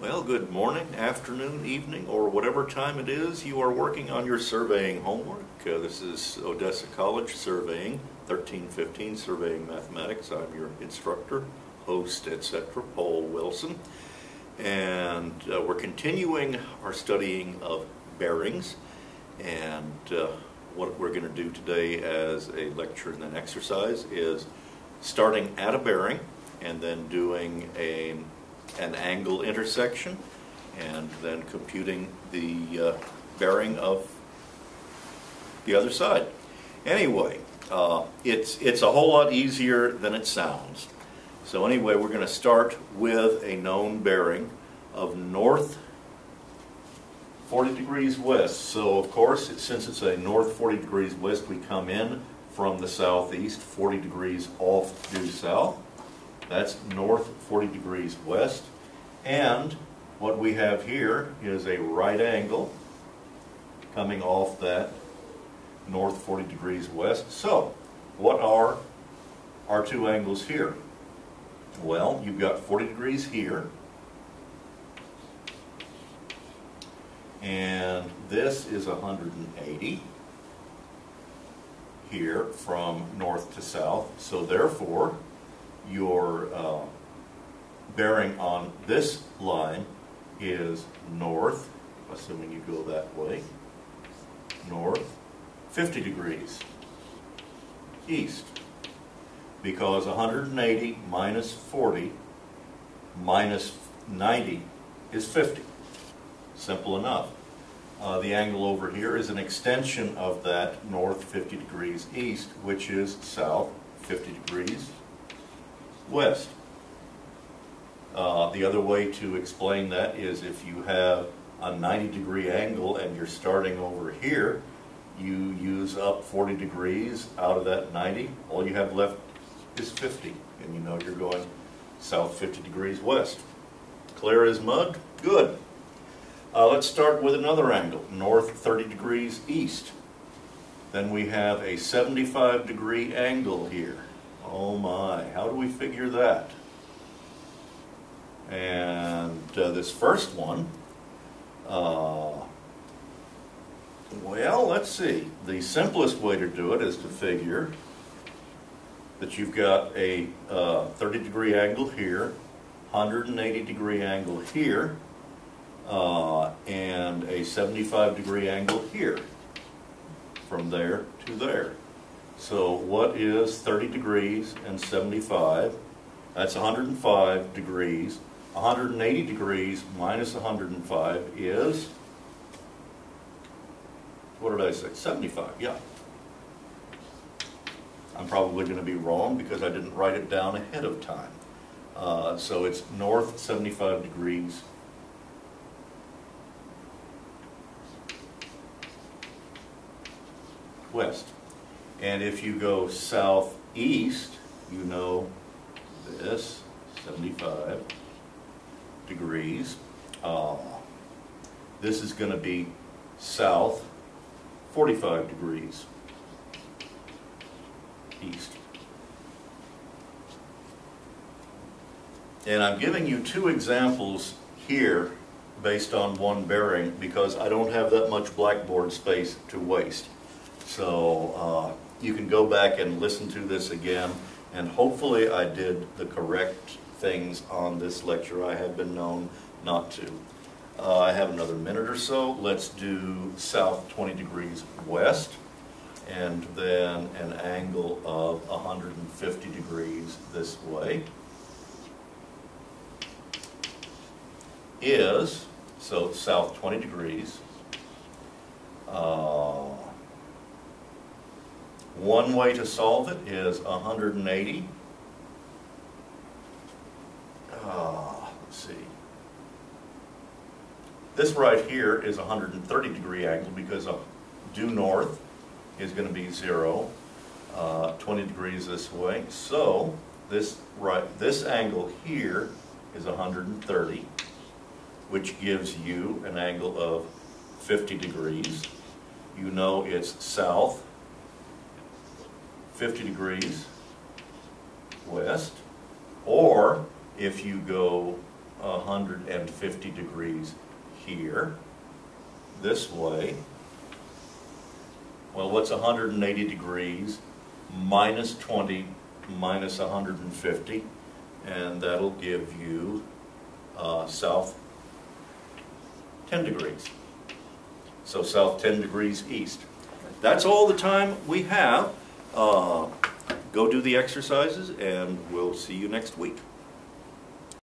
Well, good morning, afternoon, evening, or whatever time it is you are working on your surveying homework. This is Odessa College Surveying, 1315 Surveying Mathematics. I'm your instructor, host, etc., Paul Wilson. And we're continuing our studying of bearings. And what we're going to do today as a lecture and an exercise is starting at a bearing and then doing an angle intersection, and then computing the bearing of the other side. Anyway, it's a whole lot easier than it sounds. So anyway, we're going to start with a known bearing of north 40 degrees west. So of course, since it's a north 40 degrees west, we come in from the southeast 40 degrees off due south. That's north 40 degrees west. And what we have here is a right angle coming off that north 40 degrees west. So, what are our two angles here? Well, you've got 40 degrees here. And this is 180 here from north to south. So therefore, your bearing on this line is north, assuming you go that way, north 50 degrees east, because 180 minus 40 minus 90 is 50. Simple enough. The angle over here is an extension of that north 50 degrees east, which is south 50 degrees west. The other way to explain that is if you have a 90-degree angle and you're starting over here, you use up 40 degrees out of that 90. All you have left is 50, and you know you're going south 50 degrees west. Clear as mud? Good. Let's start with another angle, north 30 degrees east. Then we have a 75-degree angle here. Oh my, how do we figure that? And this first one, well, let's see. The simplest way to do it is to figure that you've got a 30-degree angle here, 180-degree angle here, and a 75-degree angle here, from there to there. So what is 30 degrees and 75? That's 105 degrees. 180 degrees minus 105 is, what did I say, 75, yeah. I'm probably going to be wrong because I didn't write it down ahead of time. So it's north 75 degrees west. And if you go southeast, you know this, 75 degrees. This is going to be south 45 degrees east. And I'm giving you two examples here based on one bearing because I don't have that much blackboard space to waste. So you can go back and listen to this again, and hopefully I did the correct things on this lecture. I have been known not to. I have another minute or so. Let's do south 20 degrees west, and then an angle of 150 degrees this way is, so south 20 degrees. One way to solve it is 180. Let's see. This right here is a 130-degree angle because due north is going to be 0, 20 degrees this way. So this angle here is 130, which gives you an angle of 50 degrees. You know it's south 50 degrees west, or if you go 150 degrees here, this way. Well, what's 180 degrees minus 20 minus 150? And that'll give you south 10 degrees. So south 10 degrees east. That's all the time we have. Go do the exercises, and we'll see you next week.